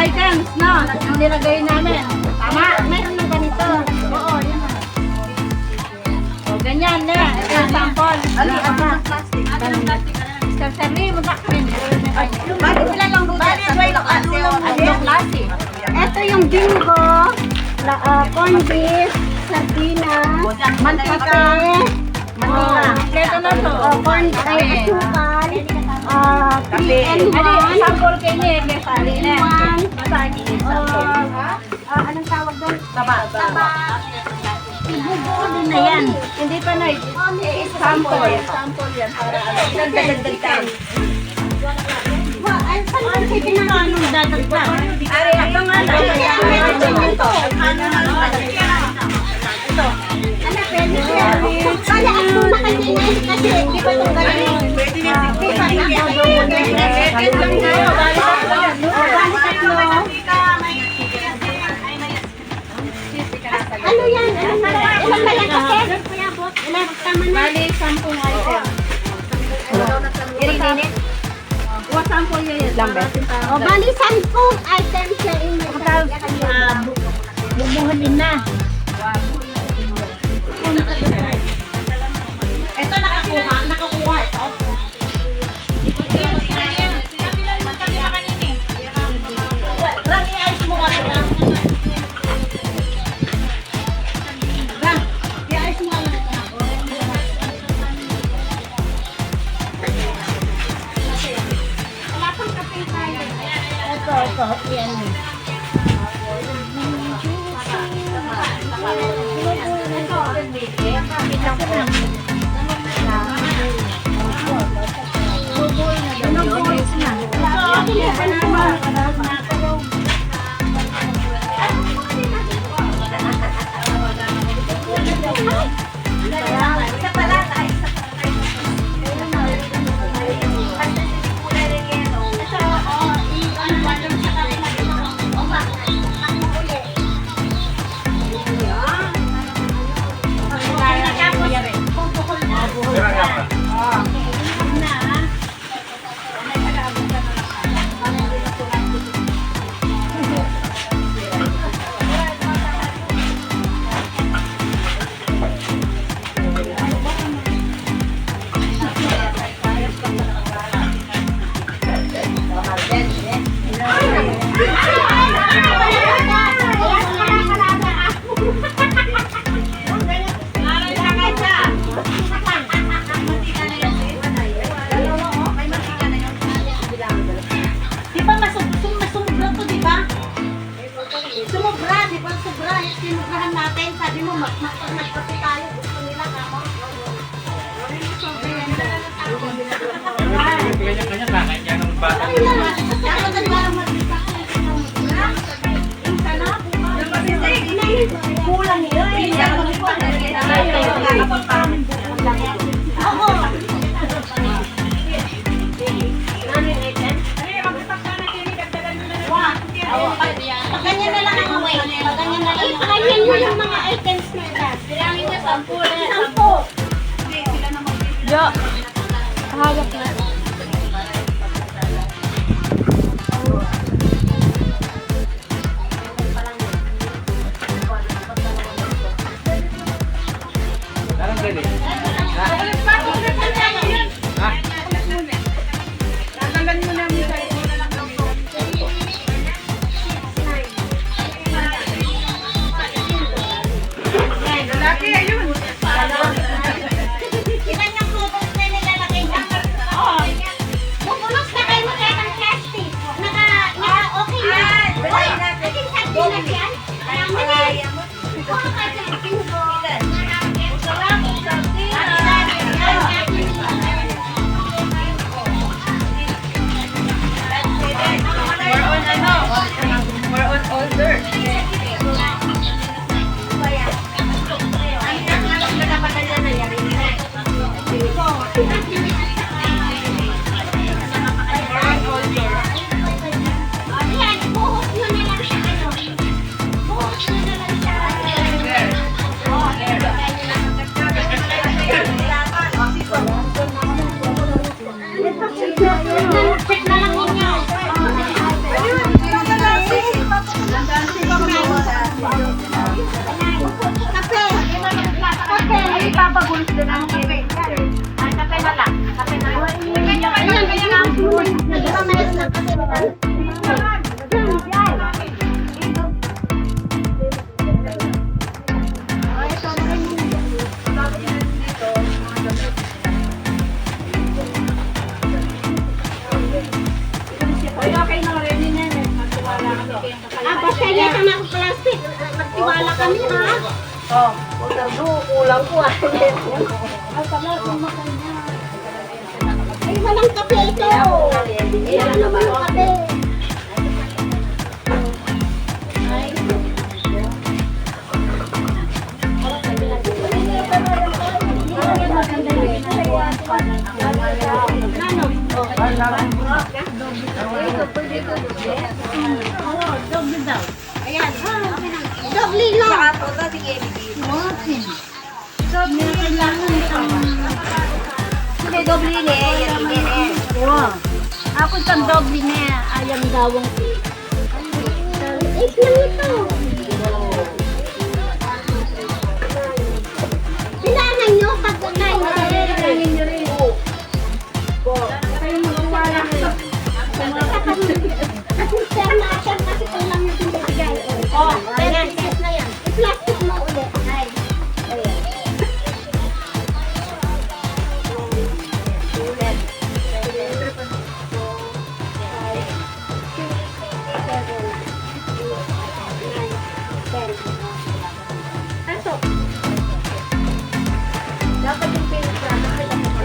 items, no? Yung nilagay namin. Tama? Meron na ganito. Oo, yun na. O, ganyan na. Ito yung sample. Ano yung plastic? Anong plastic? Sir Serly, magkakain. Bali sila lang doon. Bali, yung klase. Ito yung bingo, corn beef, sardinas, mantika, kompleto na to. Corn, asukal, 3 and 1. Sample kayo niya, may sali na. Anong tawag doon? Taba. Ibubuo din na yan. Hindi pa na. Sample. Sample yan. Para nagdagdag. Ay, saan ba kayo pinanong dadagdag? Ari, ito nga na. Ito. Ito. Ano, pwede siya. Kaya ang tumakan din kasi hindi pa itong galing. Pwede na. Second lang kayo. Ano yan? Ilan ba yan kasi? Ilan? Tama na. Bali, 10 item. Irinit? O, 10 yan. O, bali, 10 item siya. Bubuhan din na. Ito nakakuha ito. Rang, i-ice mo kasi na. Ito, yan. Kanya-kanya kakait yan ng bata. Kulang yun. Ganyan na lang ang away. Ganyan na lang. Ganyan mo yung mga items na yan. Bilangin mo 10. Jo. Hawak na. Darang pwede. Check na lang ninyo. Tiwala kami ha. Oh, kulang ko ah. Ay, walang kape ito. Ilan naman yung kape? Ayan. Doble lang. Saka po ito, sige, bigyan. Doble kailangan Sige, doble ni, yan, yan. Wow. Ako itong doble na ayang gawang. Eight lang ito. Kailangan nyo pag nine. Kailangan nyo rin. Kayo magwala. Kasi sir na siya kasi ito lang yung pinibigay. Oh, ayan. I-plastic mo ulit. Ay. Ayan.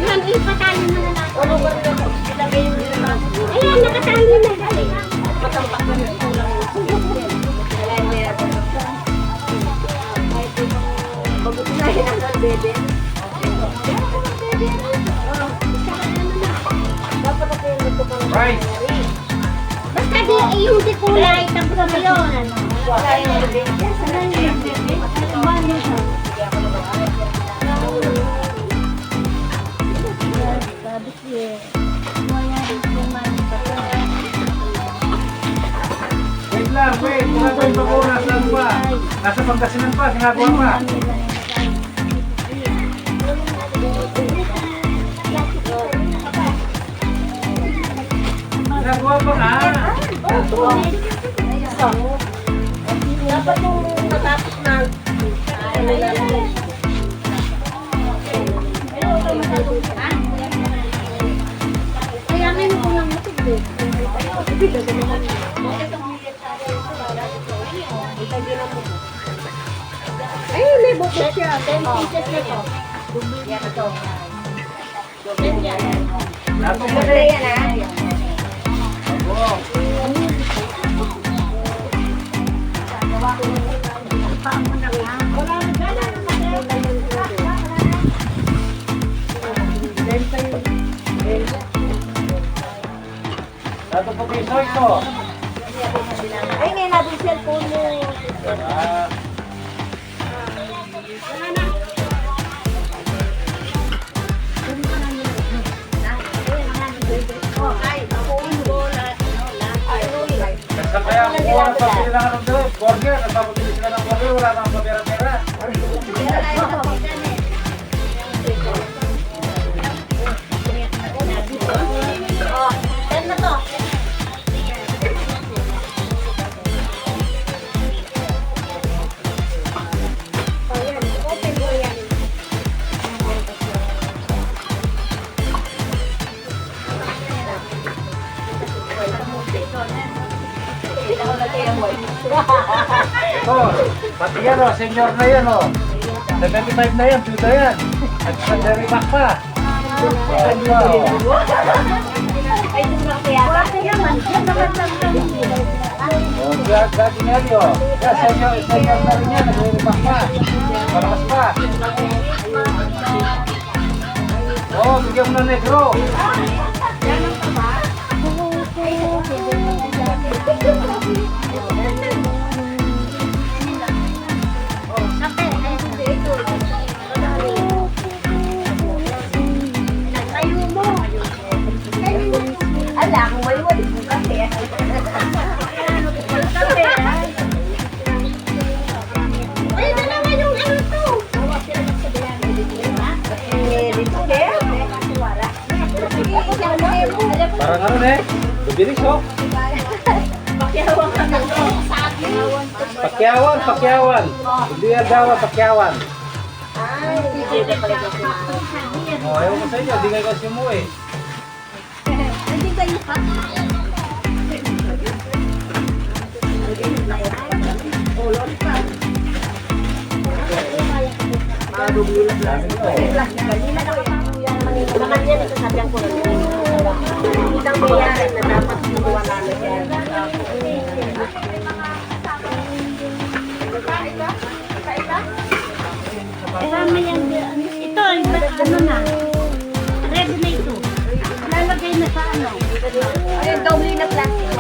Ayan, ipatali mo na natin. Ayan, nakatali na. Dali. Rice. Basta di, yung di kulay, tapos mo yun. Wait lang, wait. Ginagawa pa ko. Nasaan pa? Nasa Pangasinan pa. Ginagawa pa. Ginagawa pa nga. Dapat yung matapos na. Kaya may kulang mo tigil. Ay, may butot siya. 10 pieces na to. Yan ito. Nato pa Doble yan ah. Nato pa piso ito. Ay, may natin cellphone mo. Ah. Saan kaya ang kuha ng pabili lang ng doon? Burger, nagpapabili sila ng burger, wala nang pabera-pera. Oh, 10 na to. Ito, pati yan o, senior na yan o. 75 na yan, tuda yan. Nag-sandary back pa. Ayan ba o. Ay, ito kaya. O, Gaginelli o. Yan, senior na rin yan, nag-sandary back pa. Malakas pa. O, bigyan mo na negro. Ala, kung maliwali mo kasi. Ay, dalawa yung ano to. Parang ano na eh. Bibilis o. Pakyawan. Hindi yan dawa, pakyawan. O, ayaw ko sa inyo, di kayo kasi mo eh. Hindi kayo pa. dumi na plastic. Plastic, kanina daw naman yan, sasabihan ko lang. Isang mayari na dapat wala na yan. Kasama yan. Ito, ano na. Ready na ito. Lalagay na sa ano. Ay, dumi na plastic.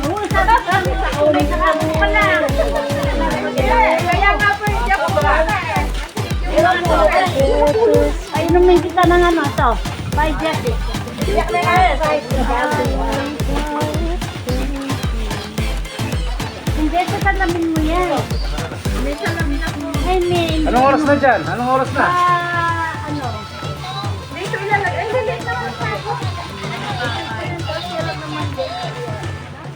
Oo, sarap. May kakabo pa lang. Kaya nga po, hindi ako Ay, inumin kita ng ano ito. 5 years. Hindi, ito salamin mo yan. Hindi, salamin ako. Ay, may... Anong oras na dyan? Anong oras na? Ano? Dito ilalagay. Ay, dito ako.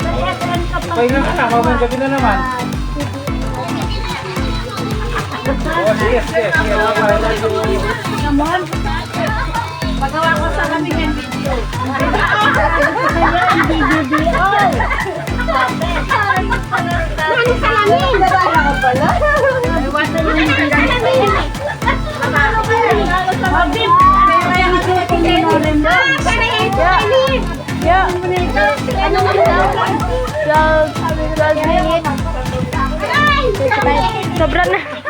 Kaya saan ka pa? Pahinga ka na, mamayang gabi na naman. Oo, sige. Naman. Pagawa ko sa kami ng video. video. Ano salamin? Nabala ka pala. Iwasan yung salamin. Mabib. Sobra na.